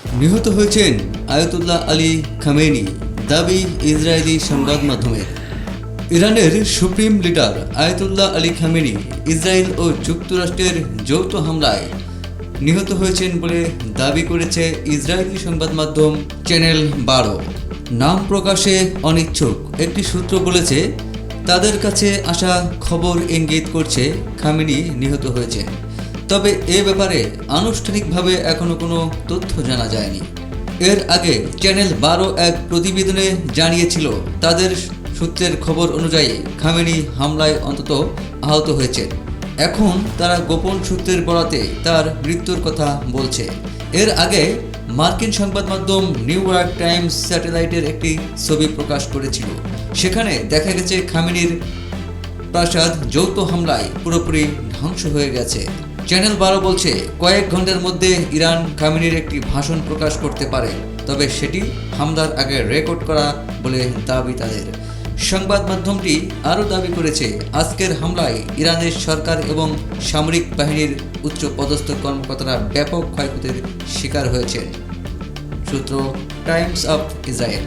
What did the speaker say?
নিহত হয়েছেন Ayatollah Ali Khamenei, দাবি ইসরায়েলি সংবাদ মাধ্যমের। ইরানের supreme leader Ayatollah Ali Khamenei Israel ও যুক্তরাষ্ট্রের যৌথ হামলায় নিহত হয়েছেন বলে দাবি করেছে ইসরায়েলি সংবাদ মাধ্যম চ্যানেল 12। নাম প্রকাশে অনিচ্ছুক একটি সূত্র বলেছে, তাদের কাছে আসা খবর ইঙ্গিত করছে খামেনি নিহত হয়েছেন, তবে এ ব্যাপারে আনুষ্ঠানিকভাবে এখনও কোনো তথ্য জানা যায়নি। এর আগে চ্যানেল 12 এক প্রতিবেদনে জানিয়েছিল, তাদের সূত্রের খবর অনুযায়ী খামেনি হামলায় অন্তত আহত হয়েছেন। এখন তারা গোপন সূত্রের বরাতে তার মৃত্যুর কথা বলছে। এর আগে মার্কিন সংবাদ মাধ্যম নিউ ইয়র্ক টাইমস স্যাটেলাইটের একটি ছবি প্রকাশ করেছিল। সেখানে দেখা গেছে খামেনির প্রাসাদ যৌথ হামলায় পুরোপুরি ধ্বংস হয়ে গেছে। চ্যানেল 12 বলছে, কয়েক ঘন্টার মধ্যে ইরান খামেনির একটি ভাষণ প্রকাশ করতে পারে, তবে সেটি হামলার আগে রেকর্ড করা বলে দাবি তাদের। সংবাদ মাধ্যমটি আরও দাবি করেছে, আজকের হামলায় ইরানের সরকার এবং সামরিক বাহিনীর উচ্চ পদস্থ কর্মকর্তারা ব্যাপক ক্ষয়ক্ষতির শিকার হয়েছেন। সূত্র টাইমস অফ ইসরায়েল।